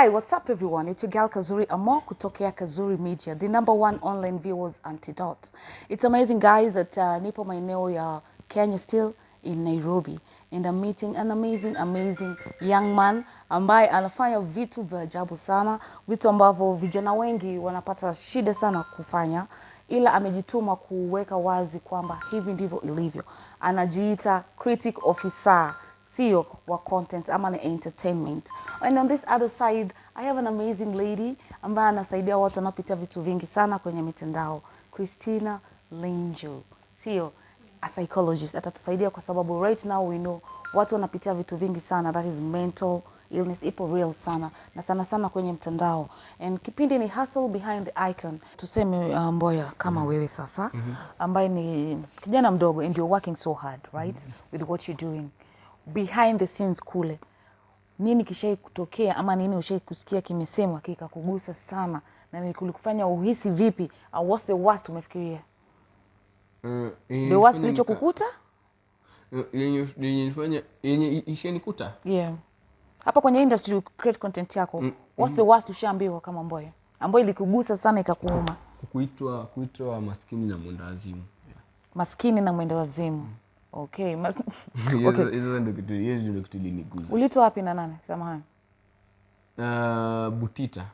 Hi, what's up everyone? It's your girl Kazuri Amo kutokea Kazuri Media, the #1 online viewers antidote. It's amazing guys that nipo maeneo ya Kenya still in Nairobi and I'm meeting an amazing young man ambaye anafanya vitu vya ajabu sana, vitu ambavyo vijana wengi wanapata shida sana kufanya, ila amejituma kuweka wazi kwamba hivi ndivyo ilivyo. Anajiita critic officer, CEO wa content ama ni entertainment. And on this other side, I have an amazing lady ambaye anasaidia watu wanapitia vitu vingi sana kwenye mitandao. Christina Lenjo, CEO, a psychologist. Atatusaidia kwa sababu right now we know watu wanapitia vitu vingi sana, that is mental illness, ipo real sana na sana kwenye mtandao. And kipindi ni hustle behind the icon. Tuseme Mboya kama wewe sasa, ambaye ni kijana mdogo and you're working so hard, right? With what you're doing. Behind the scenes kule, nini kishai kutokea ama nini ushai kusikia kimesemwa kikakugusa sana na ni kulikufanya uhisi vipi? What's the worst umefikiria? The worst kilichokukuta? Yenye ishenikuta? Yeah. Hapa kwenye industry create content yako. What's the worst ushaambiwa kama Mboya? Ambayo ilikugusa sana ikakuuma? Kuitwa maskini na mwenda wazimu. Yeah. Maskini na mwenda wazimu. Okay. Okay. Hizo ndio kitu iliniguza. Ulitwa wapi na nani? Samahani. Butita.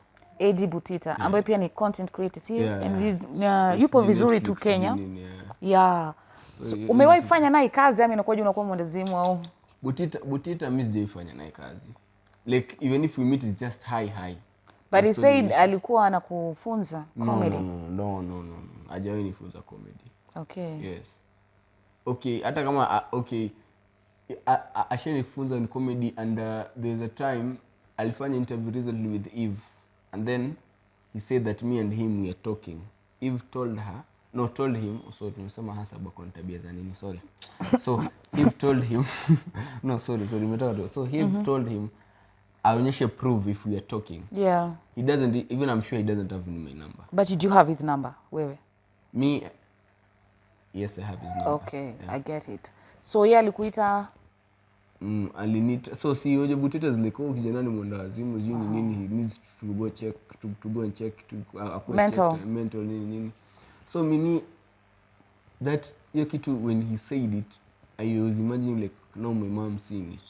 Butita, ambaye pia ni content creator, si? Yeah. Yupo vizuri tu Kenya. Yeah. So, umewahi fanya naye kazi ama inakuwa unakuwa mwendazimu au? Butita mimi sijaifanya naye kazi. Like even if we meet it's just hi. But he said alikuwa anakufunza comedy. No. Hajawahi nifunza comedy. Okay. Yes. Okay, hata kama okay. Ashanifunza ni comedy and there's a time alifanya interview recently with Eve and then he said that me and him we are talking. Eve told him, so tumesema hasa kwa tabia za nini, sorry. So Eve told him so Eve told him aonyeshe proof if we are talking. Yeah. He doesn't, even I'm sure he doesn't have my number. But you do have his number, wewe? Me, yes, I have his number. Okay, yeah. I get it. So yeye alikuita alinita, so si oje Butita zilikuwa kijana ni mwenda wazimu nini, he needs to go and check mental nini. So mimi that hiyo kitu when he said it I was imagining like now my mom seeing it,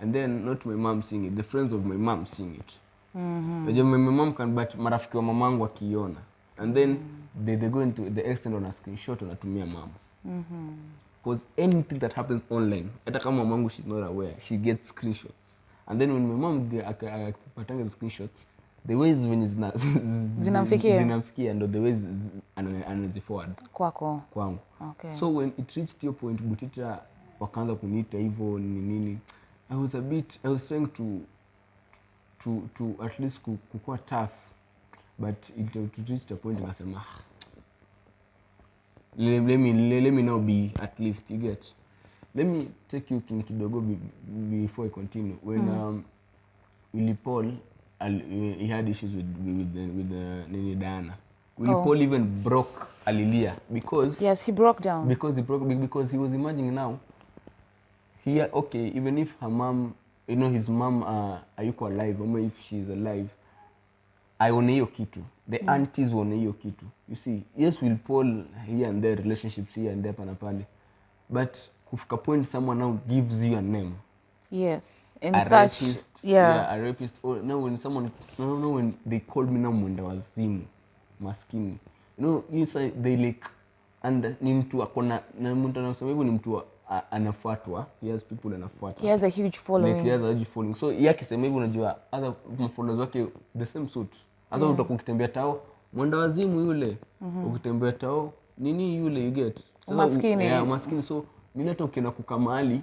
and then not my mom seeing it, the friends of my mom seeing it. My mom can, but marafiki wa mamangu akiona, and then they go into the extent on a screenshot wanatumia mama. Because anything that happens online, hata kama mamangu she's not aware, she gets screenshots. And then when my mom akipatanga the screenshots, the ways when zinamfikia ndo the ways anaziforward kwangu. Okay. So when it reached your point, Butita wakaanza kuniita hivyo nini, I was trying to at least kukua tough, but it to reach the point nikasema let me now be at least, you get. Let me take you kidogo before I continue. When Willie Paul he had issues with Nini Diana. Willie Paul even broke Alilia because yes, he broke down. Because he was imagining now here, okay, even if her mom, you know, his mom hayuko alive, or if she's alive, I own hiyo kitu. The aunties own hiyo kitu. You see, yes, Will Paul here and there, relationships here and there panapale. But kufika point someone now gives you a name. Yes. In a such rapist, yeah, a rapist. Or now when someone when they called me now mwenda wazimu, maskini. You know, you say they like, and ni mtu akona na mtu anasema hivyo ni mtu anafuatwa. He has people anafuatwa. He has a huge following. Like he has a huge following. So yake sema hivyo unajua other followers wake the same suit. Asa utakukitembea tao mwenda wazimu yule. Ukitembea tao nini yule, you get. So, maskini. Yeah, maskini. So mimi hata ukienda kukaa mahali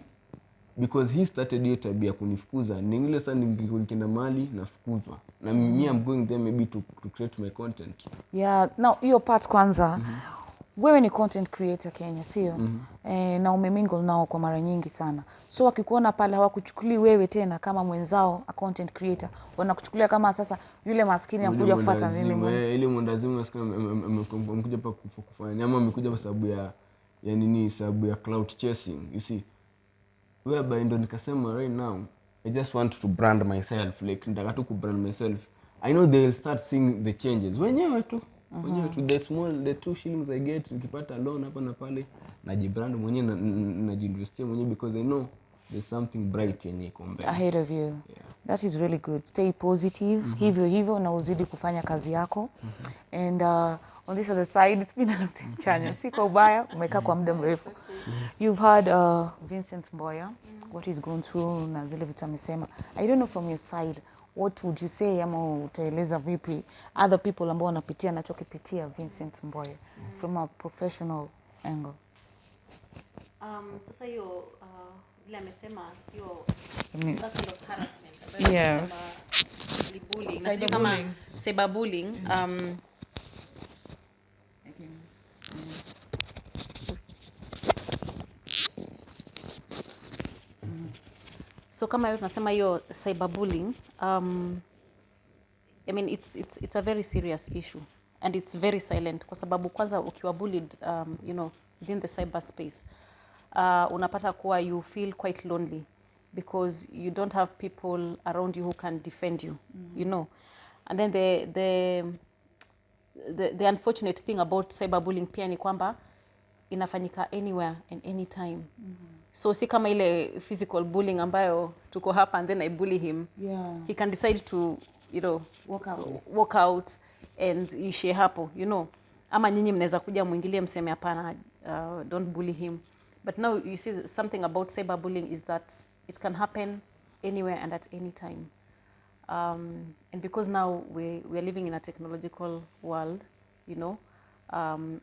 because he started hiyo tabia kunifukuza. Ni yule sasa nikienda mahali nafukuzwa. Na mimi I'm going there maybe to create my content. Yeah, now hiyo part kwanza. Wewe ni content creator Kenya, sio? Na umemingle nao kwa mara nyingi sana. So wakikuona pale hawakuchukulia wewe tena kama mwenzao a content creator. Wanakuchukulia kama sasa yule maskini anakuja kufuata nini? Ile mwendazimu maskini amekuja hapa kufanya ama amekuja kwa sababu ya nini, sababu ya cloud chasing, you see. Whereby ndo nikasema right now I just want to brand myself, like nataka tu kubrand myself. I know they'll start seeing the changes wenyewe tu. Wenyewe tu, the 2 shillings I get nikipata loan hapa na pale, najibrand mwenyewe, najiinvestia mwenyewe, because I know there's something bright yenye iko mbele ahead of you. Yeah. That is really good. Stay positive. Hivyo hivyo na uzidi kufanya kazi yako. And on this other side, it's been a long time chanya. Si kwa ubaya, umekaa kwa muda mrefu. You've heard Vincent Mboya, what he's gone through na zile vitu amesema. I don't know from your side, what would you say, ama utaeleza vipi other people ambao wanapitia nachokipitia Vincent Mboya from a professional angle? Sasa hiyo vile amesema hiyo that kind of harassment Yes. bullying, na kama cyberbullying, so kama hiyo tunasema hiyo cyberbullying, I mean it's a very serious issue and it's very silent, kwa sababu kwanza ukiwa bullied you know, within the cyberspace, unapata kuwa you feel quite lonely because you don't have people around you who can defend you, you know. And then the unfortunate thing about cyberbullying pia ni kwamba inafanyika anywhere and anytime. So si kama ile physical bullying ambayo tuko hapa and then I bully him. Yeah. He can decide to, you know, walk out and ishie hapo, you know. Ama nyinyi mnaweza kuja muingilie mseme hapana, don't bully him. But now you see something about cyberbullying is that it can happen anywhere and at any time. And because now we are living in a technological world, you know,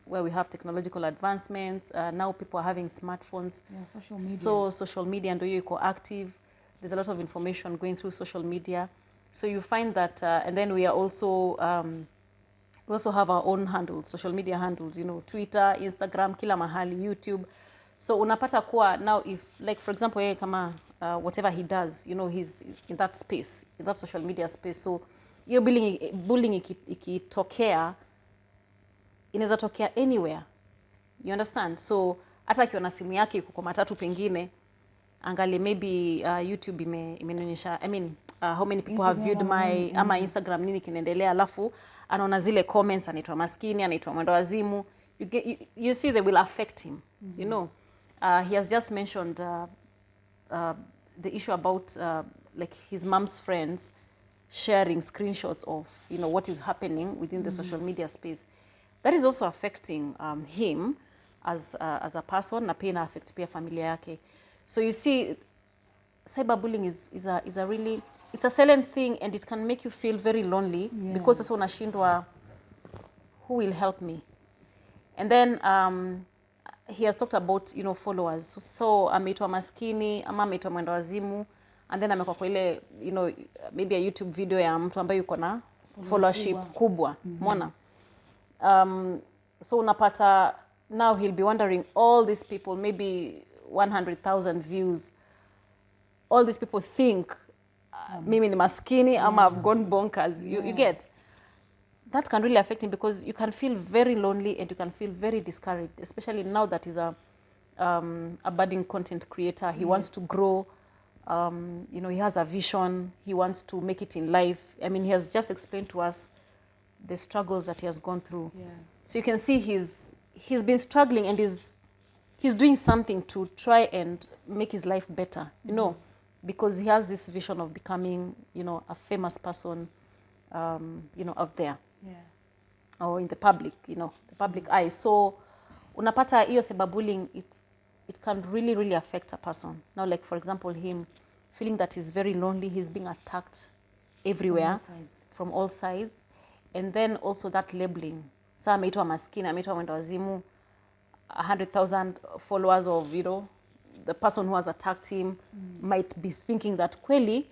where we have technological advancements, now people are having smartphones. Yeah, social media. So social media ndio iko active. There's a lot of information going through social media. So you find that, and then we also have our own handles, social media handles, you know, Twitter, Instagram, kila mahali, YouTube. So unapata kuwa now, if like for example yeye kama whatever he does, you know, he's in that space, in that social media space. So hiyo bullying ikitokea inaweza tokea anywhere, you understand. So hata akiwa na simu yake iko kwa matatu pengine, angalie maybe YouTube imenionyesha, I mean how many people have viewed my ama Instagram nini kinaendelea, alafu anaona zile comments, anaitwa maskini, anaitwa mwendo wazimu. You see they will affect him, you know. He has just mentioned the issue about like his mom's friends sharing screenshots of, you know, what is happening within the social media space. That is also affecting him as a person, na pia ina affect pia familia yake. So you see, cyberbullying is a really, it's a silent thing and it can make you feel very lonely, because sasa unashindwa, who will help me? And then he has talked about, you know, followers. So ameitwa maskini ama ameitwa mwendo wazimu, and then amekuwa kwa ile, you know, maybe a YouTube video ya mtu ambaye yuko na followership kubwa. Mona. So unapata, now he'll be wondering, all these people, maybe 100,000 views, all these people think mimi ni maskini ama I've gone bonkers. You get? That can really affect him, because you can feel very lonely and you can feel very discouraged, especially now that he's a budding content creator. He wants to grow. You know, he has a vision. He wants to make it in life. I mean, he has just explained to us the struggles that he has gone through. Yeah. So you can see he's been struggling and he's doing something to try and make his life better, you know, because he has this vision of becoming, you know, a famous person, you know, out there. Yeah. Or in the public, you know, the public eye. So unapata hiyo cyberbullying, it can really, really affect a person. Now, like for example, him feeling that he's very lonely, he's being attacked everywhere, from all sides. And then also that labeling. So ameitwa maskini, ameitwa mwendo wazimu, 100,000 followers of, you know, the person who has attacked him might be thinking that kweli,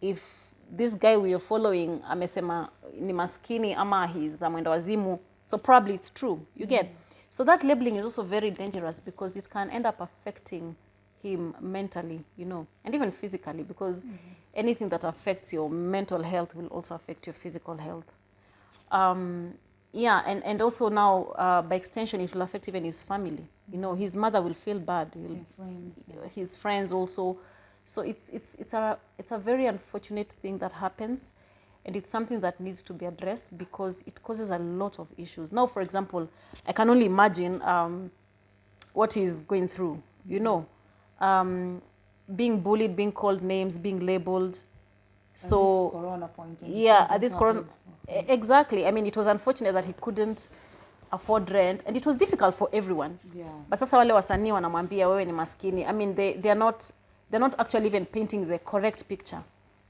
if this guy we are following amesema ni maskini ama he's a mwendo wazimu, so probably it's true. You get? So that labeling is also very dangerous, because it can end up affecting him mentally, you know, and even physically, because anything that affects your mental health will also affect your physical health. Yeah, and also now, by extension, it will affect even his family. You know, his mother will feel bad. His friends also. So it's a very unfortunate thing that happens, and it's something that needs to be addressed because it causes a lot of issues. Now, for example, I can only imagine what he's going through, you know, being bullied, being called names, being labeled. So At this corona point. And yeah, still at this don't corona, have his- exactly. I mean, it was unfortunate that he couldn't afford rent, and it was difficult for everyone. Yeah. But sasa wale wasanii wanamwambia wewe ni maskini. I mean, they're not actually even painting the correct picture.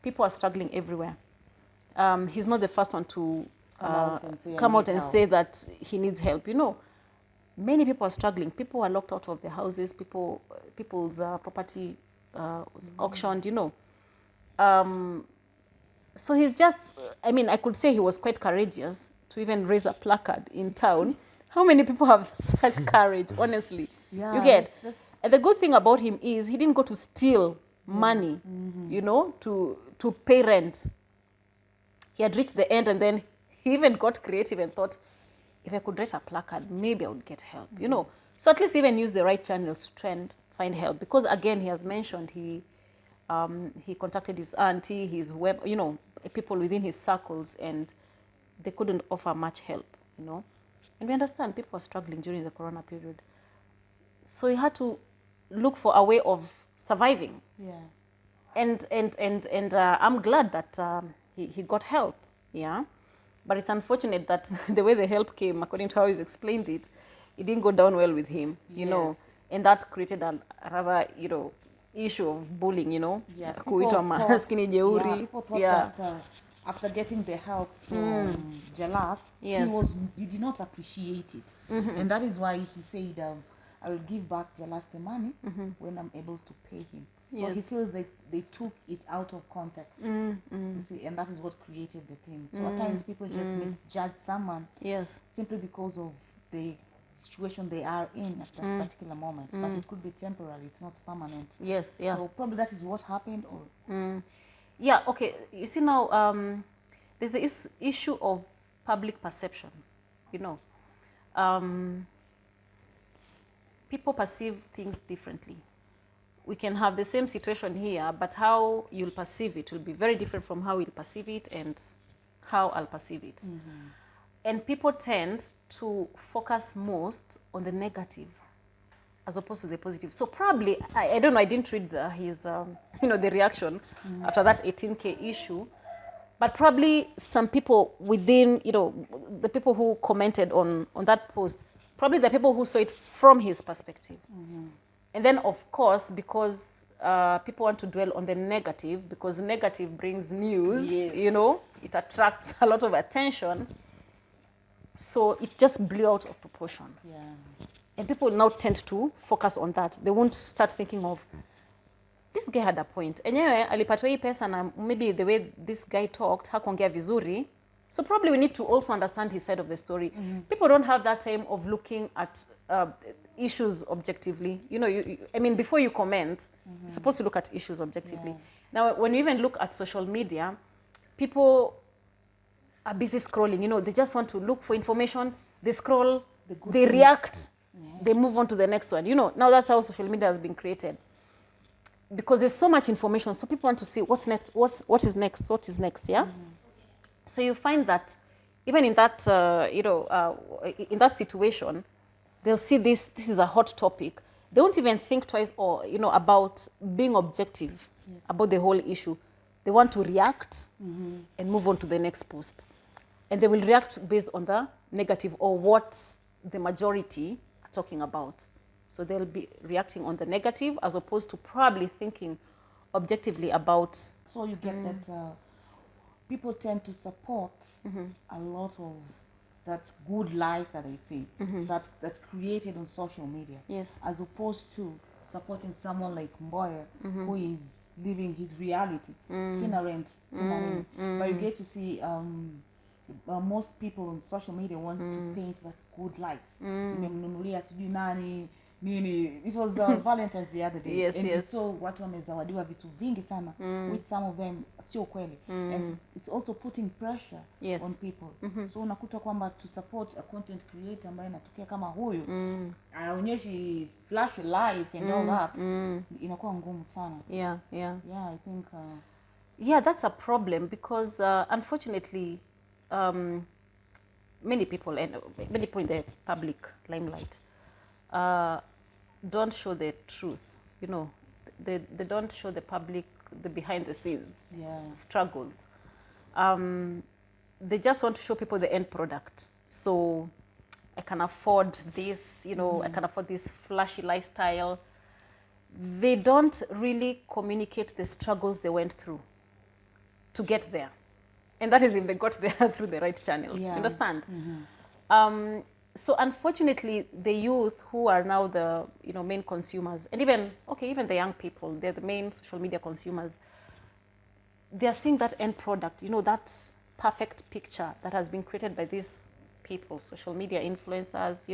People are struggling everywhere. He's not the first one to come out and say that he needs help. You know, many people are struggling. People are locked out of their houses. People's property was auctioned. You know, so he's just. I mean, I could say he was quite courageous to even raise a placard in town. How many people have such courage? Honestly, Yeah, you get. that's And the good thing about him is he didn't go to steal money, you know, to pay rent. He had reached the end, and then he even got creative and thought, if I could write a placard, maybe I would get help, you know. So at least even use the right channels to try and find help. Because again, he has mentioned he contacted his auntie, his web, you know, people within his circles, and they couldn't offer much help, you know. And we understand people are struggling during the corona period. So he had to look for a way of surviving. yeah. And I'm glad that he got help, yeah. But it's unfortunate that the way the help came, according to how he's explained it, it didn't go down well with him, you know. And that created a rather, you know, issue of bullying, you know. Yes, Kuitwa maskini jeuri. people thought Yeah. that after getting the help from Jalas, Yes. he did not appreciate it, and that is why he said, "I will give back Jalas the money when I'm able to pay him." So he Yes. feels that they took it out of context, you see, and that is what created the thing. So at times people just misjudge someone Yes. simply because of the situation they are in at that particular moment, but it could be temporary; it's not permanent. Yes, yeah. So probably that is what happened, or Yeah, okay. You see now, there's the issue of public perception, you know. People perceive things differently. We can have the same situation here, but how you'll perceive it will be very different from how you'll perceive it and how I'll perceive it. And people tend to focus most on the negative as opposed to the positive. So probably, I don't know, I didn't read his, you know, the reaction after that 18K issue, but probably some people within, you know, the people who commented on that post, probably the people who saw it from his perspective. And then, of course, because people want to dwell on the negative, because negative brings news, you know, it attracts a lot of attention. So it just blew out of proportion. yeah. And people now tend to focus on that. They won't start thinking of, this guy had a point. Enyewe alipatiwa hii pesa na maybe the way this guy talked, hakuongea vizuri. So probably we need to also understand his side of the story. People don't have that time of looking at issues objectively. You know, I mean, before you comment, you're supposed to look at issues objectively. Now, when you even look at social media, people are busy scrolling. You know, they just want to look for information. They scroll, they react, they move on to the next one. You know, now that's how social media has been created. Because there's so much information, so people want to see what's next, what is next, yeah? So you find that even in that, you know, in that situation, they'll see this is a hot topic. They won't even think twice or, you know, about being objective about the whole issue. They want to react and move on to the next post. And they will react based on the negative or what the majority are talking about. So they'll be reacting on the negative as opposed to probably thinking objectively about. So you get that people tend to support a lot of that good life that they see, that's created on social media. Yes. As opposed to supporting someone like Mboya, who is living his reality. Sina rent, sina nini. But you get to see most people on social media want to paint that good life. Nimemnunulia sijui nani, nini, it was Valentine's the other day. Yes, and yes. so watu wamezawadiwa vitu vingi sana, which some of them sio kweli. And it's also putting pressure Yes. on people. So unakuta kwamba to support a content creator ambaye anatokea kama huyu, aonyeshi flash life and all that, inakuwa ngumu sana. Yeah. Yeah, I think Yeah, that's a problem because unfortunately, many people in the public limelight don't show the truth. You know, they don't show the public the behind the scenes struggles. They just want to show people the end product. So I can afford this, you know, I can afford this flashy lifestyle. They don't really communicate the struggles they went through to get there. And that is if they got there through the right channels. Yeah. Understand? So unfortunately, the youth who are now the main consumers, and even the young people, they're the main social media consumers. They are seeing that end product, that perfect picture that has been created by these people, social media influencers,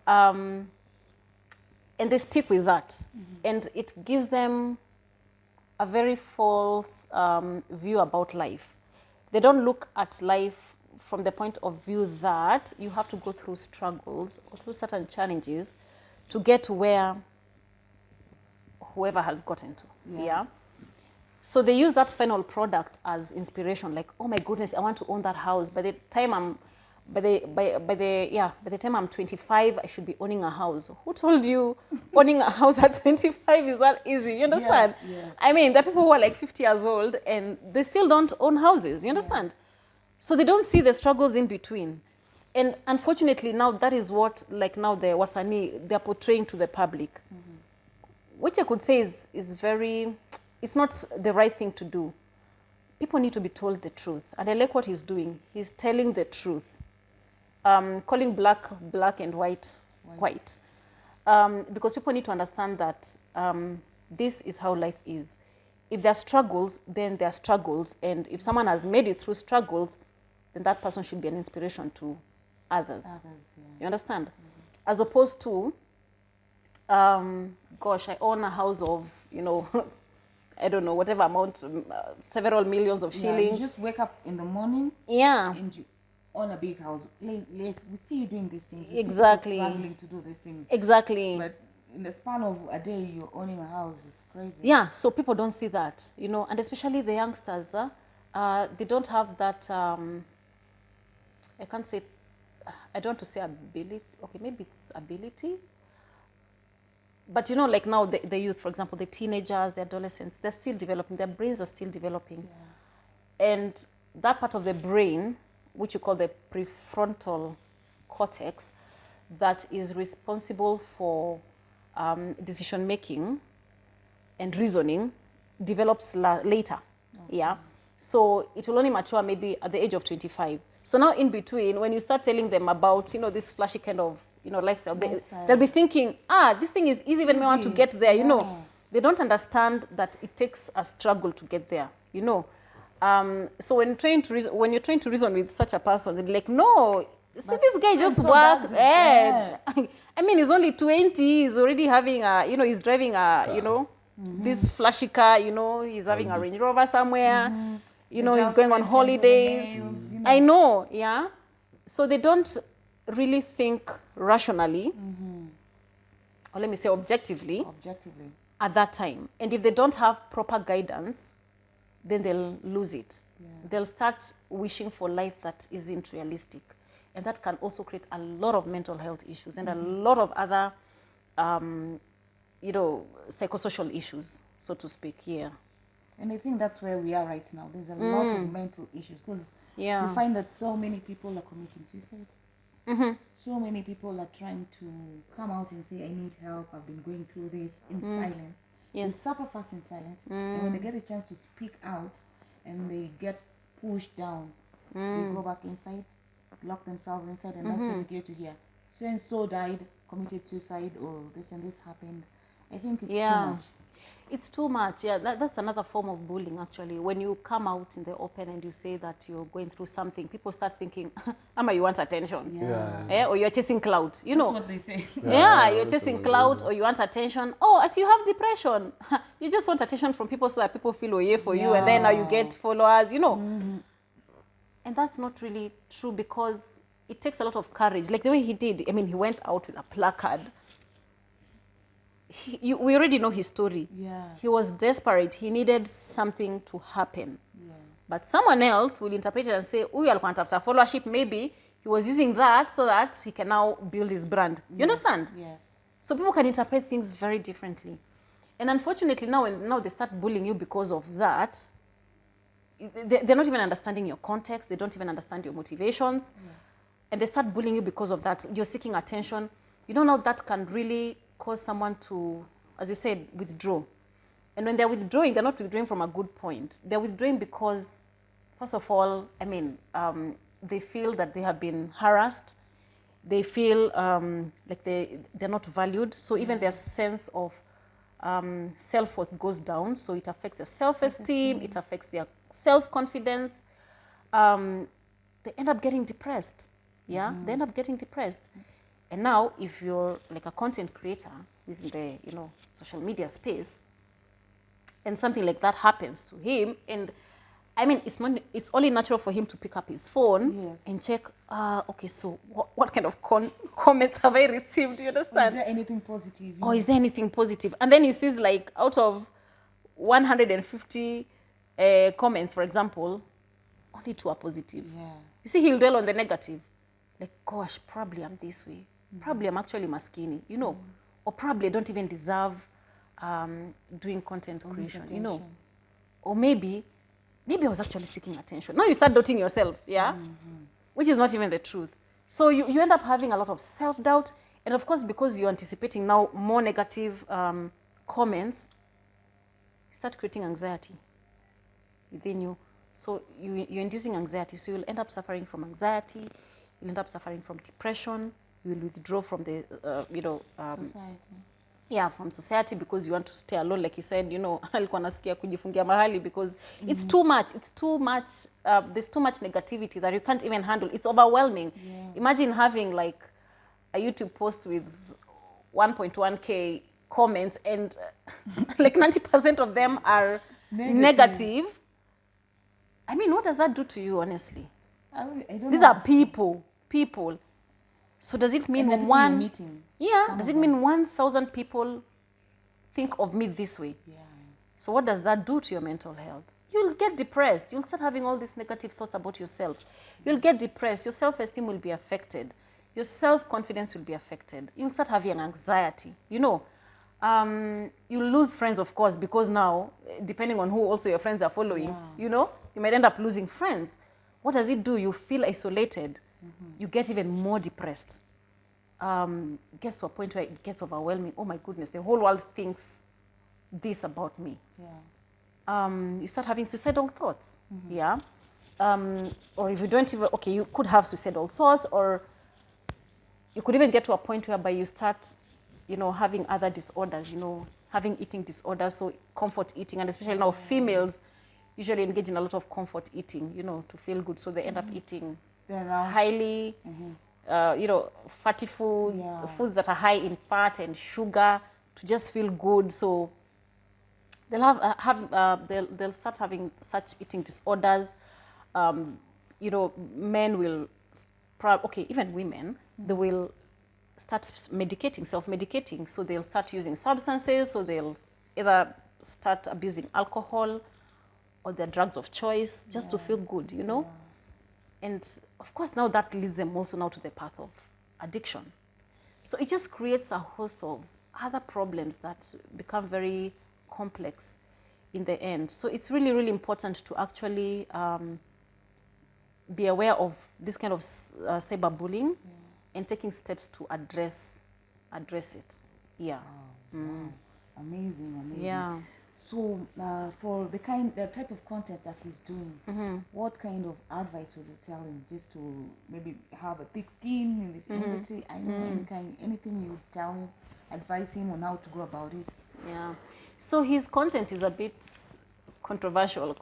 and they stick with that, and it gives them a very false view about life. They don't look at life from the point of view that you have to go through struggles or through certain challenges to get where whoever has gotten to. Yeah. So they use that final product as inspiration, like, oh my goodness, I want to own that house. By the time I'm 25, I should be owning a house. Who told you owning a house at 25 is that easy? You understand? Yeah. I mean, there are people who are like 50 years old and they still don't own houses. You understand? So they don't see the struggles in between. And unfortunately, now that is what, like now the Wasani, they're portraying to the public. Which I could say is it's not the right thing to do. People need to be told the truth. And I like what he's doing. He's telling the truth. Calling black and white. Because people need to understand that this is how life is. If there are struggles, then there are struggles. And if someone has made it through struggles, then that person should be an inspiration to others. You understand? As opposed to, gosh, I own a house of, I don't know, whatever amount, several millions of shillings. You just wake up in the morning. Yeah. And you own a big house. We see you doing these things. We Exactly. see people struggling to do these things. Exactly. But in the span of a day, you're owning a house. It's crazy. Yeah, so people don't see that, and especially the youngsters, they don't have that, I can't say, I don't want to say ability, okay, maybe it's ability. But like now the youth, for example, the teenagers, the adolescents, they're still developing, their brains are still developing. And that part of the brain, which you call the prefrontal cortex, that is responsible for decision making and reasoning, develops later. Yeah. So it will only mature maybe at the age of 25. So now in between, when you start telling them about, this flashy kind of, lifestyle, they'll be thinking, this thing is easy when we want to get there, They don't understand that it takes a struggle to get there, So when you're trying to reason with such a person, they're like, no, see, this guy just works. I mean, he's only 20. He's already having he's driving a, this flashy car. He's having a Range Rover somewhere. He's going on holidays. I know, yeah. So they don't really think rationally, or let me say objectively, at that time. And if they don't have proper guidance, then they'll lose it. They'll start wishing for life that isn't realistic. And that can also create a lot of mental health issues and a lot of other, psychosocial issues, so to speak, And I think that's where we are right now. There's a lot of mental issues because you find that so many people are committing suicide. So many people are trying to come out and say, I need help, I've been going through this in silence. They suffer first in silence. And when they get a chance to speak out and they get pushed down, they go back inside, lock themselves inside, and that's when you get to hear, so and so died, committed suicide, or this and this happened. I think it's too much. It's too much. Yeah, that's another form of bullying, actually. When you come out in the open and you say that you're going through something, people start thinking, Ama, you want attention. Yeah. Or you're chasing clout. You know. That's what they say. Yeah, you're chasing clout or you want attention. Oh, you have depression. You just want attention from people so that people feel oye for you, and then now you get followers, you know. And that's not really true, because it takes a lot of courage. Like the way he did, I mean, he went out with a placard. We already know his story. Yeah. He was desperate. He needed something to happen. Yeah. But someone else will interpret it and say, "Uyu alikuwa anatafuta followership." Maybe he was using that so that he can now build his brand. You understand? Yes. So people can interpret things very differently. And unfortunately, now they start bullying you because of that. They're not even understanding your context. They don't even understand your motivations. Yes. And they start bullying you because of that. You're seeking attention. You know, now that can really cause someone to, as you said, withdraw. And when they're withdrawing, they're not withdrawing from a good point. They're withdrawing because, first of all, I mean, they feel that they have been harassed. They feel like they're not valued. So even their sense of self-worth goes down. So it affects their self-esteem. It affects their self-confidence. They end up getting depressed. Yeah, they end up getting depressed. And now, if you're like a content creator who's in the social media space, and something like that happens to him, and I mean, it's only natural for him to pick up his phone and check. Okay, so what kind of comments have I received? Do you understand? Is there anything positive? Or is there anything positive? And then he sees, like, out of 150 comments, for example, only 2 are positive. Yeah. You see, he'll dwell on the negative. Like, gosh, probably I'm this way. Probably I'm actually maskini, or probably I don't even deserve doing content creation, Or maybe I was actually seeking attention. Now you start doubting yourself, which is not even the truth. So you end up having a lot of self-doubt, and of course, because you're anticipating now more negative comments, you start creating anxiety within you. So you're inducing anxiety, so you'll end up suffering from anxiety, you'll end up suffering from depression, you will withdraw from the, Society. Yeah, from society, because you want to stay alone. Like he said, alikuwa nasikia kujifungia mahali because it's too much. It's too much. There's too much negativity that you can't even handle. It's overwhelming. Yeah. Imagine having like a YouTube post with 1.1K comments and like 90% of them are negative. I mean, what does that do to you, honestly? I don't These know. are people. So does it mean does it mean 1,000 people think of me this way? Yeah. So what does that do to your mental health? You'll get depressed. You'll start having all these negative thoughts about yourself. You'll get depressed. Your self-esteem will be affected. Your self-confidence will be affected. You'll start having anxiety. You'll lose friends, of course, because now, depending on who also your friends are following, you might end up losing friends. What does it do? You feel isolated. You get even more depressed. It gets to a point where it gets overwhelming. Oh my goodness, the whole world thinks this about me. Yeah. You start having suicidal thoughts. Yeah. Or if you don't even, you could have suicidal thoughts, or you could even get to a point whereby you start, having other disorders, having eating disorders, so comfort eating, and especially now females usually engage in a lot of comfort eating, to feel good. So they end up eating highly, fatty foods, foods that are high in fat and sugar to just feel good. So they'll start having such eating disorders. Men will, even women, they will start self-medicating. So they'll start using substances. So they'll either start abusing alcohol or their drugs of choice just to feel good, And of course, now that leads them also now to the path of addiction. So it just creates a host of other problems that become very complex in the end. So it's really, really important to actually be aware of this kind of cyberbullying and taking steps to address it. Yeah. Wow. Amazing. Yeah. So for the type of content that he's doing, what kind of advice would you tell him, just to maybe have a thick skin in this industry? I know anything you would tell him, advise him on how to go about it? Yeah. So his content is a bit controversial,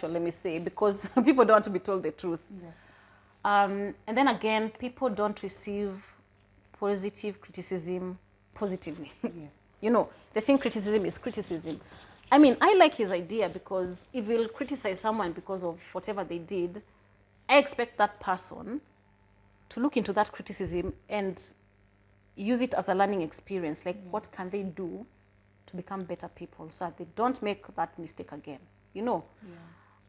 let me say, because people don't want to be told the truth. Yes. And then again, people don't receive positive criticism positively. Yes. You know, they think criticism is criticism. I mean, I like his idea because if you'll criticize someone because of whatever they did, I expect that person to look into that criticism and use it as a learning experience. Like, what can they do to become better people so that they don't make that mistake again, you know? Yeah.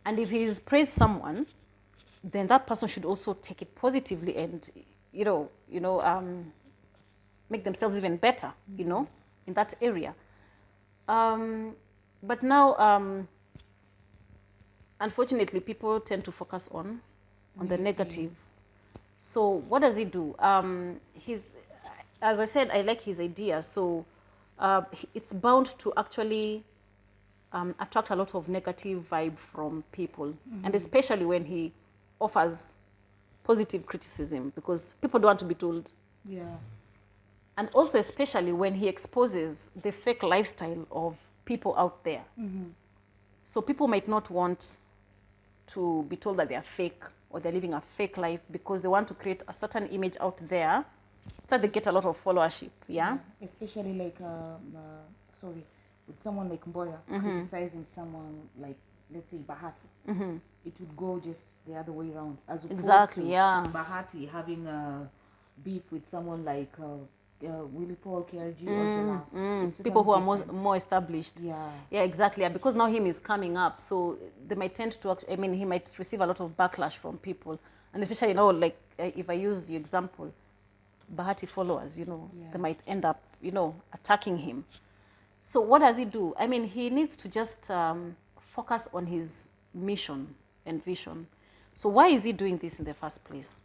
And if he's praised someone, then that person should also take it positively and, make themselves even better, you know, in that area. But now, unfortunately, people tend to focus on the negative. So what does he do? As I said, I like his idea. So it's bound to actually attract a lot of negative vibe from people, and especially when he offers positive criticism, because people don't want to be told. Yeah. And also especially when he exposes the fake lifestyle of people out there. So people might not want to be told that they are fake or they're living a fake life because they want to create a certain image out there so they get a lot of followership, yeah? Especially like, with someone like Mboya criticizing someone like, let's say, Bahati. It would go just the other way around. As opposed to Bahati having a beef with someone like Willie Paul KRG or Jalas. People who are more established. Yeah. Yeah, exactly. Yeah, because now him is coming up, so they might tend to, he might receive a lot of backlash from people. And especially, you know, like, if I use the example, Bahati followers, you know, they might end up, you know, attacking him. So what does he do? I mean, he needs to just focus on his mission and vision. So why is he doing this in the first place?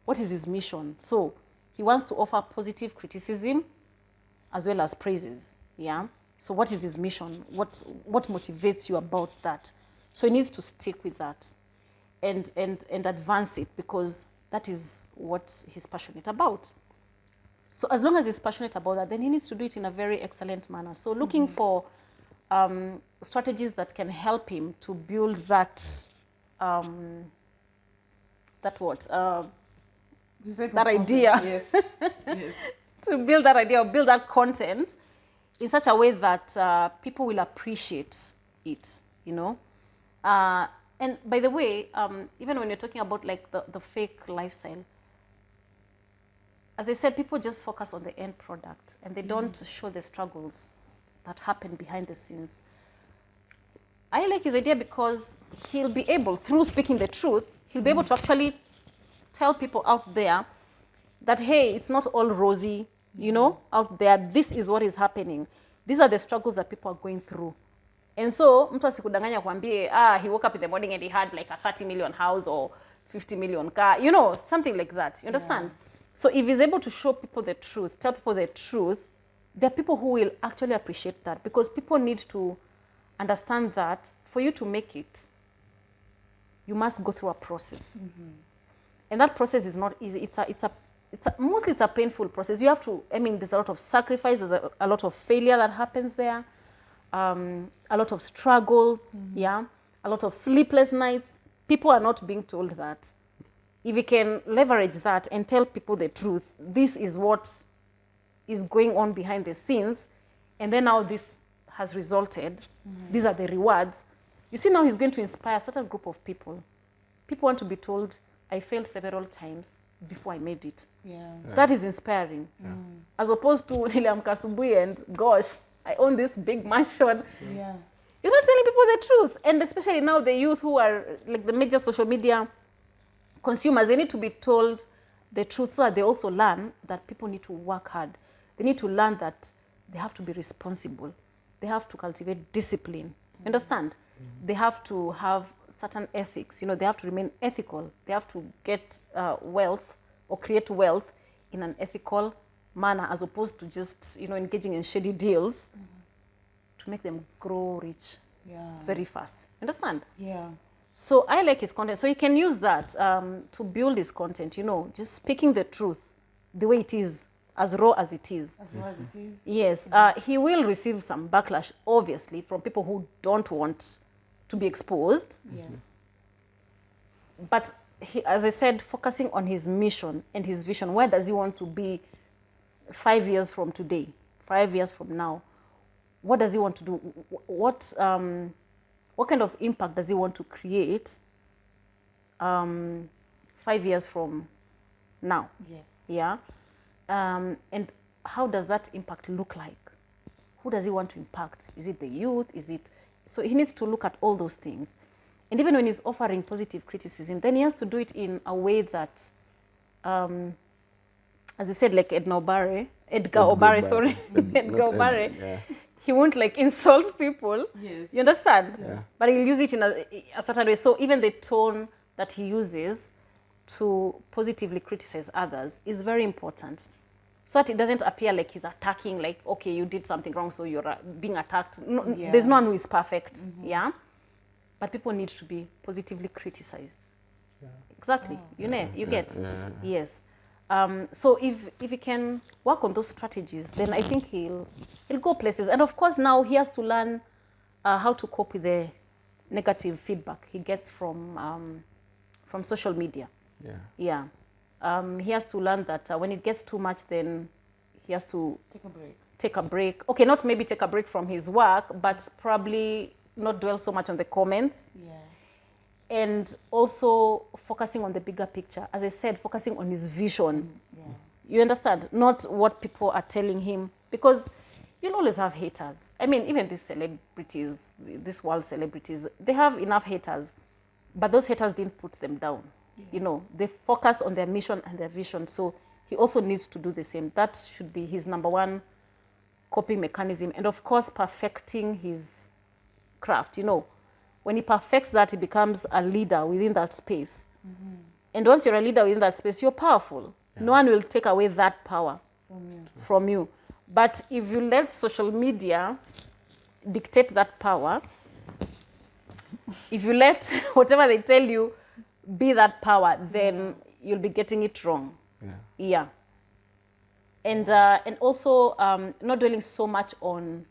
What is his mission? So he wants to offer positive criticism as well as praises, yeah? So what is his mission? What motivates you about that? So he needs to stick with that and advance it, because that is what he's passionate about. So as long as he's passionate about that, then he needs to do it in a very excellent manner. So looking for strategies that can help him to build that, that idea. Yes. Yes. To build that idea or build that content in such a way that people will appreciate it, you know. And by the way, even when you're talking about like the fake lifestyle, as I said, people just focus on the end product and they don't show the struggles that happen behind the scenes. I like his idea because he'll be able, through speaking the truth, he'll be able to actually tell people out there that, hey, it's not all rosy, you know, out there. This is what is happening. These are the struggles that people are going through. And so, mtu asikudanganya kwambie, he woke up in the morning and he had like a 30 million house or 50 million car, you know, something like that. You understand? Yeah. So if he's able to show people the truth, tell people the truth, there are people who will actually appreciate that, because people need to understand that for you to make it, you must go through a process. And that process is not easy. Mostly it's a painful process. You have to, there's a lot of sacrifice, there's a lot of failure that happens there, a lot of struggles, yeah, a lot of sleepless nights. People are not being told that. If you can leverage that and tell people the truth, this is what is going on behind the scenes, and then now this has resulted, these are the rewards. You see, now he's going to inspire a certain group of people. People want to be told, I failed several times before I made it. Yeah. Right. That is inspiring. Yeah. As opposed to Niliamka asubuhi and, gosh, I own this big mansion. Yeah. You're not telling people the truth. And especially now the youth who are like the major social media consumers, they need to be told the truth so that they also learn that people need to work hard. They need to learn that they have to be responsible. They have to cultivate discipline. Understand? They have to have certain ethics. You know, they have to remain ethical. They have to get wealth or create wealth in an ethical manner, as opposed to just, you know, engaging in shady deals to make them grow rich very fast. Understand? Yeah. So I like his content. So you can use that to build his content, you know, just speaking the truth the way it is. as raw as it is. As well as it is. Yes, he will receive some backlash, obviously, from people who don't want to be exposed. Yes. But he, as I said, focusing on his mission and his vision, where does he want to be 5 years from today, 5 years from now? What does he want to do? What kind of impact does he want to create 5 years from now? Yes. Yeah. And how does that impact look like? Who does he want to impact? Is it the youth? Is it... So he needs to look at all those things. And even when he's offering positive criticism, then he has to do it in a way that, as I said, like Edgar Obare, sorry. Edgar Obare. Yeah. He won't like insult people. Yes. You understand? Yeah. But he'll use it in a certain way. So even the tone that he uses to positively criticize others is very important. So that it doesn't appear like he's attacking, like, okay, you did something wrong, so you're being attacked. No, Yeah. There's no one who is perfect, yeah? But people need to be positively criticized. Yeah. Exactly, you know, you get? Yeah. Yes. So if he can work on those strategies, then I think he'll go places. And of course, now he has to learn how to cope with the negative feedback he gets from social media. Yeah. Yeah. He has to learn that when it gets too much, then he has to Take a break. Okay, not maybe take a break from his work, but probably not dwell so much on the comments. Yeah. And also focusing on the bigger picture. As I said, focusing on his vision. Yeah. You understand? Not what people are telling him. Because you'll always have haters. I mean, even these celebrities, these world celebrities, they have enough haters. But those haters didn't put them down. Yeah. You know, they focus on their mission and their vision. So he also needs to do the same. That should be his number one coping mechanism. And of course, perfecting his craft. You know, when he perfects that, he becomes a leader within that space. Mm-hmm. And once you're a leader within that space, you're powerful. Yeah. No one will take away that power from you. But if you let social media dictate that power, if you let whatever they tell you be that power, then you'll be getting it wrong. Yeah. And also not dwelling so much on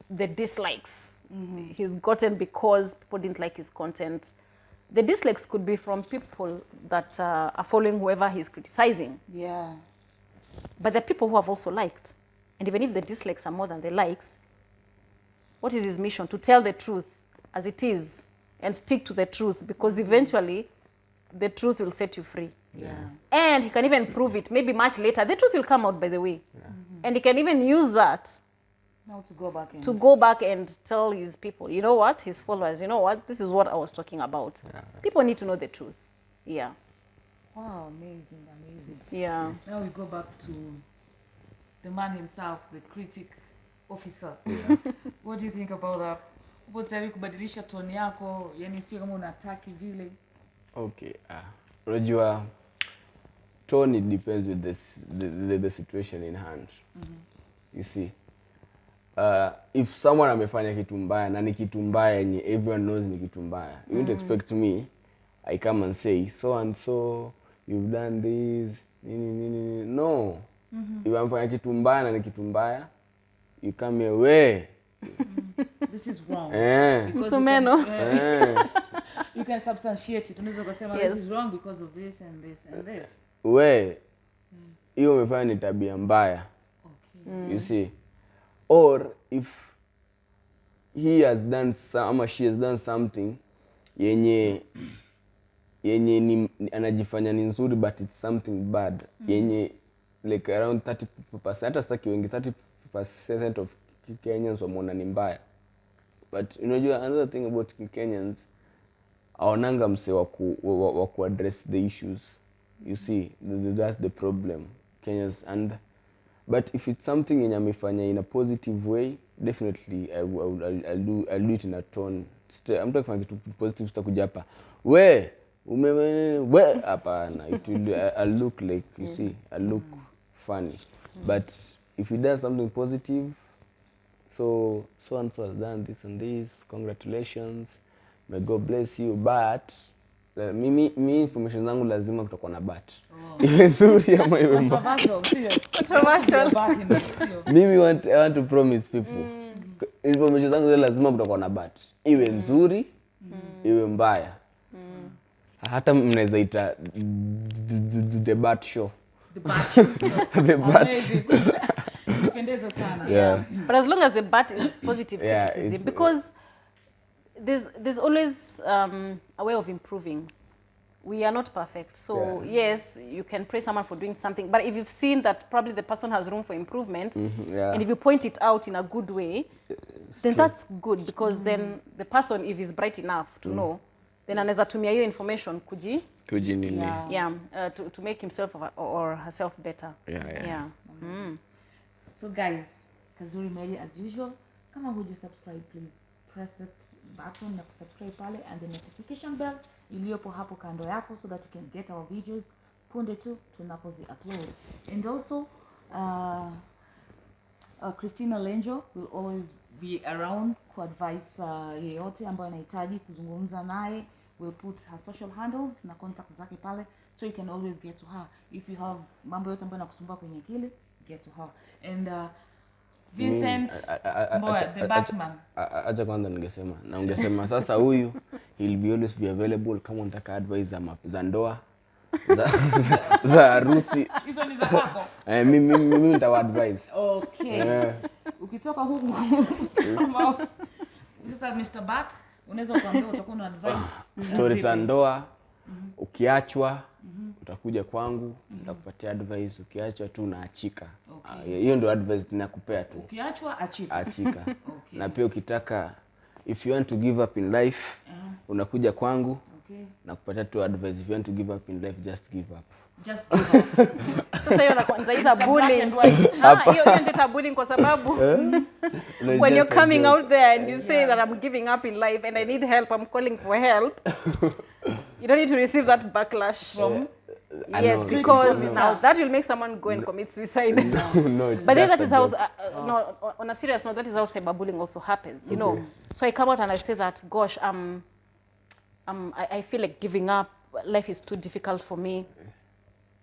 the dislikes he's gotten because people didn't like his content. The dislikes could be from people that are following whoever he's criticizing. Yeah. But there are people who have also liked. And even if the dislikes are more than the likes, what is his mission? To tell the truth as it is and stick to the truth, because eventually the truth will set you free. Yeah. And he can even prove it maybe much later. The truth will come out, by the way. Yeah. And he can even use that now to go back and tell his people, you know what, his followers, you know what, this is what I was talking about. Yeah. People need to know the truth. Yeah. Wow, amazing, amazing. Yeah. Now we go back to the man himself, the critic officer. Yeah. What do you think about that? What's kubadilisha tone yako, yani sio kama unataki vile? Okay. Unajua, tone, it depends with the situation in hand. You see. If someone amefanya kitu mbaya na ni kitu mbaya yenye everyone knows ni kitu mbaya, you won't expect me I come and say so and so you've done this no. If amefanya kitu mbaya na ni kitu mbaya, you come here, we this is wrong. You can substantiate it. Unaweza kusema this is wrong because of this and this and this. We hiyo umefanya ni tabia mbaya. Okay. You see. Or if he has done or she has done something yenye ni anajifanya ni nzuri but it's something bad, yenye like around 30%, hata sitaki wengi, 30% of Kenyans wameona ni mbaya. But you know, another thing about Kenyans, aonanga mse wa ku address the issues. You see, that's the problem. Kenyans. But if it's something yenye amefanya in a positive way, definitely I'll do it in a tone. I'm talking about kitu positive, sitakuja hapa. We hapana. I'll look like, you see, I'll look funny. But if he does something positive, so and so has done this and this, congratulations, may God bless you, but Mimi information zangu lazima kutakuwa na bat. Iwe nzuri ama iwe mbaya. Controversial. Mimi I want to promise people. Information zangu lazima kutakuwa na bat. Iwe nzuri, iwe mbaya. Hata mnaweza ita the bat show. The bat. Pendeza sana. Yeah. But as long as the bat is positive criticism, because there's always a way of improving. We are not perfect. So yes, you can praise someone for doing something, but if you've seen that probably the person has room for improvement, and if you point it out in a good way, then that's good, because then the person, if he's bright enough to know, then anaweza tumia hiyo information to make himself or herself better. So guys, Kazuri Media as usual. Kama huja subscribe, please press that button na subscribe pale and the notification bell iliyopo hapo kando yako, so that you can get our videos punde tu tunapozi upload. And also Christina Lenjo will always be around ku advise yeyote ambaye anahitaji kuzungumza naye. We'll put her social handles na contact zake pale, so you can always get to her if you have mambo yote ambayo yanakusumbua kwenye akili, get to her. And Vincent Mboya, the Batman. Acha kwanza ningesema sasa huyu he'll be always be available kama unataka advice za ndoa za harusi. Hizo ni za kwako. Mimi nitawa advice. Okay. Ukitoka huku sasa Mr. Bat, unaweza kuambia utakuwa na advice story za ndoa. Ukiachwa utakuja kwangu, nitakupatia advice. Ukiachwa tu unaachika. Hiyo ndio advice ninakupea tu. Ukiachwa achika. Okay. Na pia ukitaka, if you want to give up in life, unakuja kwangu. Nakupatia tu advice. If you want to give up in life, just give up. Just give up. Sasa hiyo inaita bullying. Hiyo inaita bullying kwa sababu when you're coming out there and you say that I'm giving up in life and I need help, I'm calling for help, you don't need to receive that backlash from yes, because now that will make someone go and commit suicide. No, but then that is how no, on a serious note, that is how cyberbullying also happens, you know. So I come out and I say that, gosh, I feel like giving up, life is too difficult for me.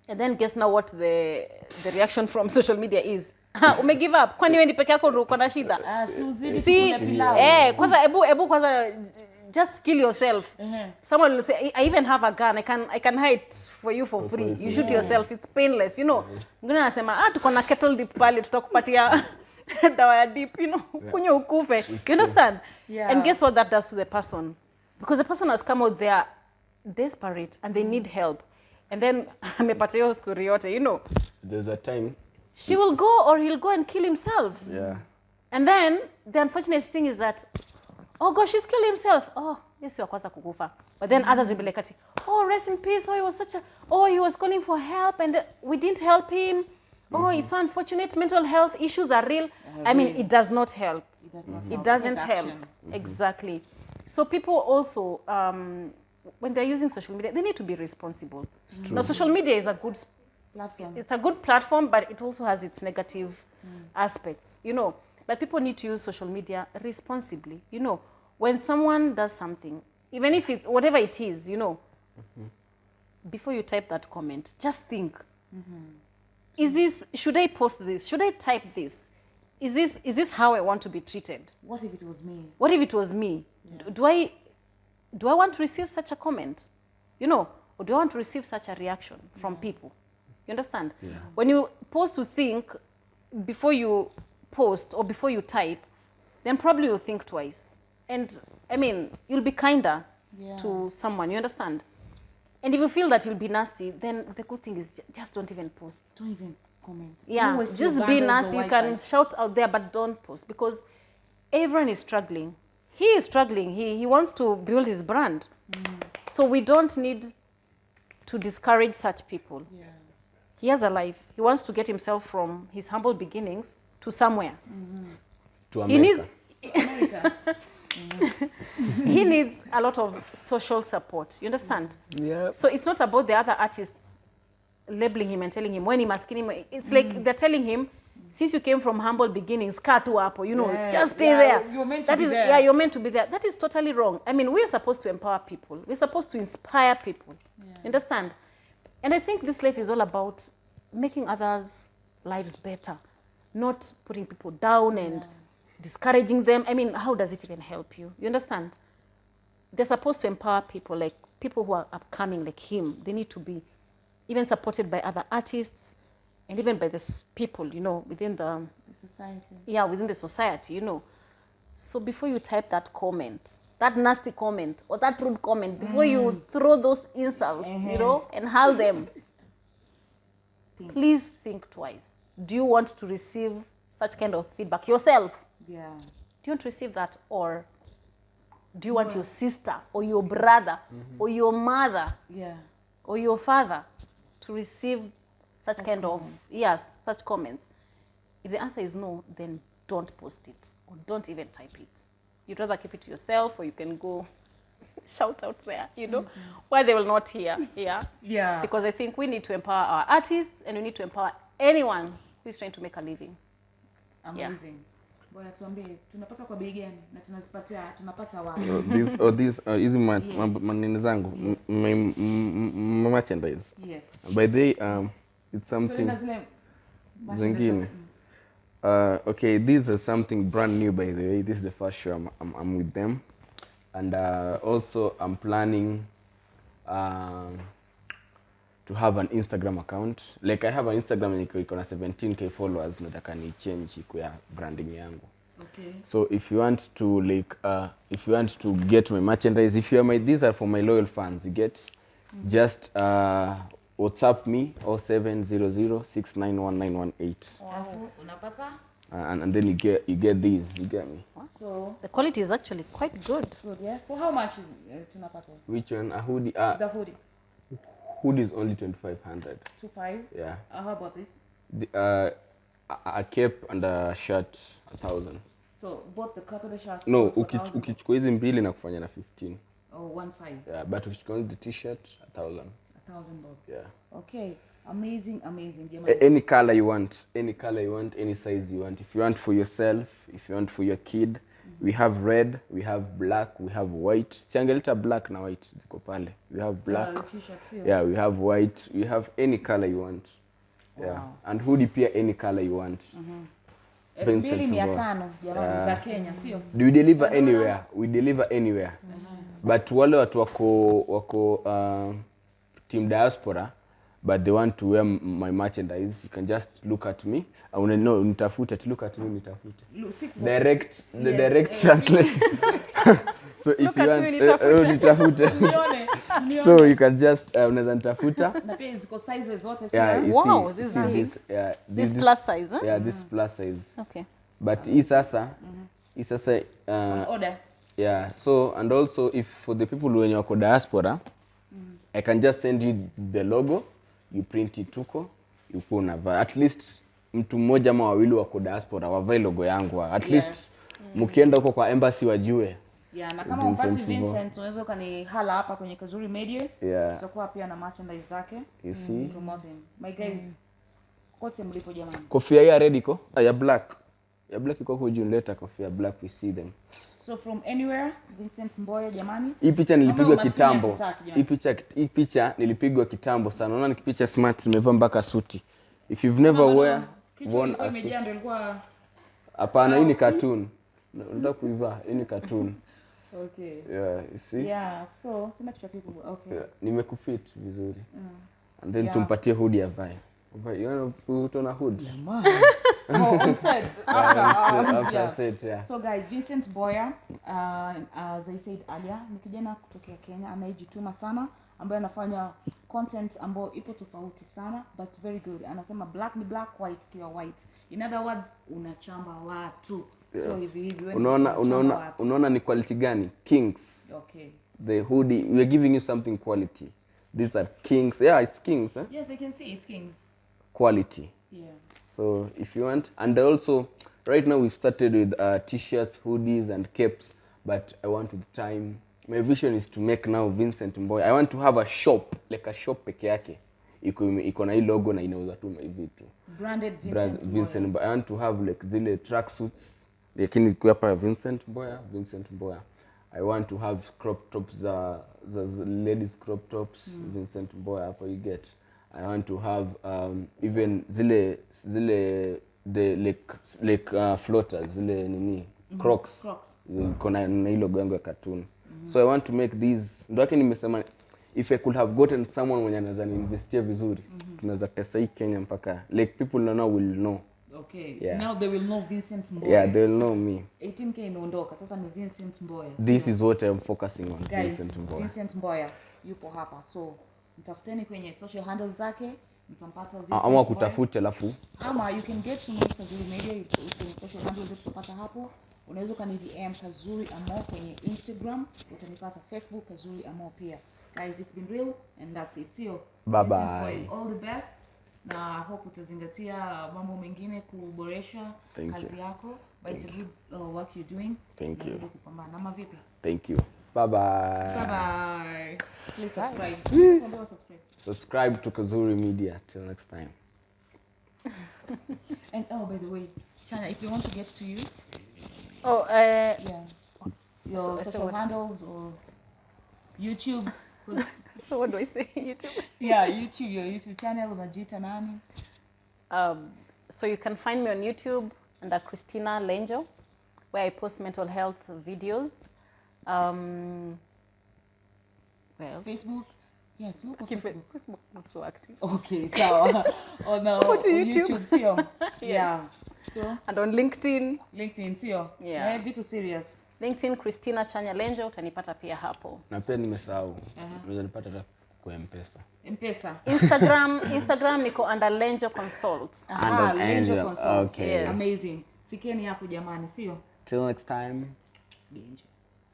And then guess now what the reaction from social media is. Ume give up. Kwani wewe ni peke yako ndio uko na shida? Si kwanza ebu kwanza just kill yourself. Someone will say, I even have a gun. I can hide for you for free. You shoot yourself. It's painless, you know. Mwingine anasema tuko na kettle dip pale, tutakupatia dawa ya dip, you know, kunywe ukufe. You understand? And guess what that does to the person? Because the person has come out there desperate and they need help. And then amepata hiyo story yote, you know. There's a time she will go or he'll go and kill himself. And then the unfortunate thing is that, oh gosh, he's killed himself. Oh, yes, you are kwanza kukufa. But then others will be like, oh, rest in peace. Oh, he was calling for help and we didn't help him. Oh, it's so unfortunate. Mental health issues are real. I mean, it does not help. It doesn't help. Exactly. So people also, when they're using social media, they need to be responsible. Now, social media is a good platform. It's a good platform, but it also has its negative aspects, you know. But people need to use social media responsibly, you know. When someone does something, even if it's whatever it is, you know, before you type that comment, just think, should I post this? Should I type this? Is this how I want to be treated? What if it was me? What if it was me? Yeah. Do I want to receive such a comment? You know, or do I want to receive such a reaction from people? You understand? Yeah. When you pause to think before you post or before you type, then probably you'll think twice. And I mean, you'll be kinder to someone, you understand? And if you feel that you'll be nasty, then the good thing is just don't even post. Don't even comment. Yeah, just be nasty. You can shout out there, but don't post, because everyone is struggling. He is struggling. He wants to build his brand. So we don't need to discourage such people. Yeah. He has a life. He wants to get himself from his humble beginnings to somewhere. To America. He needs a lot of social support. You understand? Yeah. So it's not about the other artists labeling him and telling him, when he maskini, it's like they're telling him, Since you came from humble beginnings, kaa tu hapo, you know, just stay Yeah, there. you're meant to That be is, there. yeah, you're meant to be there. That is totally wrong. I mean, we are supposed to empower people. We're supposed to inspire people. You understand? And I think this life is all about making others' lives better, not putting people down and discouraging them. I mean, how does it even help you? You understand? They're supposed to empower people, like people who are upcoming, like him. They need to be even supported by other artists and even by the people, you know, within the society. Yeah, within the society, you know. So before you type that comment, that nasty comment or that rude comment, before you throw those insults, you know, and hurl them, please think twice. Do you want to receive such kind of feedback yourself? Yeah. Do you want to receive that, or do you want your sister or your brother or your mother or your father to receive such kind comments. of such comments? If the answer is no, then don't post it or don't even type it. You'd rather keep it to yourself, or you can go shout out there, you know, where they will not hear. Yeah. Because I think we need to empower our artists, and we need to empower anyone who is trying to make a living. Amazing. Bwana tuambie tunapata kwa bei gani na tunapata wapi? Hizi maneno zangu merchandise. Yes. By the it's something zingine. Okay, this is something brand new, by the way. This is the first show I'm with them, and also I'm planning to have an Instagram account. Like I have an Instagram and iko na 17k followers, nataka ni change iko ya branding yangu. Okay. So if you want to if you want to get my merchandise, if you are these are for my loyal fans, you get just WhatsApp me 0700691918. Unapata? And then you get these, you get me. So the quality is actually quite good. Good, yeah. For how much is tunapata? Which one? A hoodie? The hoodie. Hoodie is only 2,500. 25? Yeah. How about this? A cape and a shirt 1,000. So both the cap and the shirt? No, ukichukua hizi mbili na kufanya na 15. Oh, 1.5. Yeah, but ukichukua the t-shirt 1,000. 1,000 bob. Yeah. Okay. Amazing. Any color you want, any size you want. If you want for yourself, if you want for your kid, we have red, we have black, we have white. Siangelita black na white ziko pale. We have black. Yeah, we have white. We have any color you want. Yeah. Wow. And hoodie pia any color you want. Vincent Mboya. Jamani za Kenya, sio? Do we deliver anywhere? We deliver anywhere. But wale watu wako team diaspora, but they want to wear my merchandise, you can just look at me. I want to know, nitafute, to look at me, nitafute. Direct translation. So if you want, nitafute. So you can just, unaweza nitafuta. Na pia ziko sizes zote, yeah, wow, this is big. Yeah, this plus size, huh? Yeah, this plus size. Okay. But hii sasa, order. yeah, so, and also if for the people when you're diaspora, I can just send you the logo, you print it tuko, you put unavaa. At least mtu mmoja ama wawili wako diaspora wavae logo yangu. At least mkienda huko kwa embassy wajue. Yeah, na kama upati Vincent, unaweza ukanihala hapa kwenye Kazuri Media. Yeah. Tutakuwa pia na merchandise zake. You see? Promoting. My guys, kote mlipo jamani. Kofia ya red iko? Ya black. Ya black iko kwa juu, leta kofia black, we see them. So from anywhere, Vincent Mboya jamani. Hii picha nilipigwa kitambo. Hii picha nilipigwa kitambo sana. Unaona ni picha smart, nimevaa mpaka suti. If you've never worn a suit. Hapana, hii ni cartoon. Unataka kuivaa, hii ni cartoon. Okay. Yeah, you see? Yeah, so sema kichwa kikubwa. Okay. Yeah, nimekufit vizuri. And then tumpatie hoodie avae. You want to put on a hood? On set. After set, yeah. So guys, Vincent Mboya, as I said earlier, ni kijana kutokea Kenya, anayejituma sana, ambaye anafanya content ambayo ipo tofauti sana, but very good. Anasema black ni black, white kiwa white. In other words, unachamba watu. Yeah. So hivi unaona ni quality gani? Kings. Okay. The hoodie, we are giving you something quality. These are Kings. Yeah, it's Kings, eh? Yes, I can see it's Kings. Quality. Yeah. So if you want, and also right now we've started with t-shirts, hoodies and capes, but I want with time, my vision is to make now Vincent Mboya. I want to have a shop, like a shop peke yake. iko na hii logo na inauza tu vitu. Branded Vincent Mboya. I want to have like zile track suits. Lakini kwa hapa Vincent Mboya. I want to have crop tops za ladies crop tops, Vincent Mboya hapo you get. I want to have even zile the like floaters, zile nini Crocs. Kuna na hilo gango ya cartoon. So I want to make these. Ndio yake nimesema if I could have gotten someone mwenye anaweza investia vizuri, tunaweza tesa hii Kenya mpaka like people now will know. Okay. Yeah. Now they will know Vincent Mboya. Yeah, they will know me. 18K imeondoka. Sasa ni Vincent Mboya. This is what I'm focusing on. Guys, Vincent Mboya. Vincent Mboya yupo hapa. So mtafuteni kwenye social handles zake, mtampata Vincent Ama kutafute alafu. Ama you can get to me Kazuri Media kwenye social handles zetu tutapata hapo. Unaweza kani DM Kazuri Amo kwenye Instagram, utanipata Facebook Kazuri Amo pia. Guys, it's been real and that's it. See you. Bye bye. All the best. Na hope utazingatia mambo mengine kuboresha kazi yako. But it's a good work you're doing. Thank you. Kupambana. Ama vipi? Thank you. Bye bye. Bye bye. Please subscribe. Subscribe to Kazuri Media. Till next time. And by the way, China, if you want to get to you, your social handles or YouTube. So what do I say? YouTube? Yeah, YouTube, your YouTube channel, Butita nani? So you can find me on YouTube under Christina Lenjo, where I post mental health videos. Well, Facebook? Yes, you Facebook. Facebook, not so active. Okay, so on YouTube, see you. Yeah. So and on LinkedIn. LinkedIn, see you. Yeah. Vitu serious. LinkedIn Christina Chanya Lenjo, utanipata pia hapo. Na pia nimesahau. Unanipata kwa M-Pesa. M-Pesa. Instagram niko under Lenjo Consults. Lenjo Consults. Okay. Yes. Amazing. Fikeni hapo jamani, see you. Till next time. Lenjo.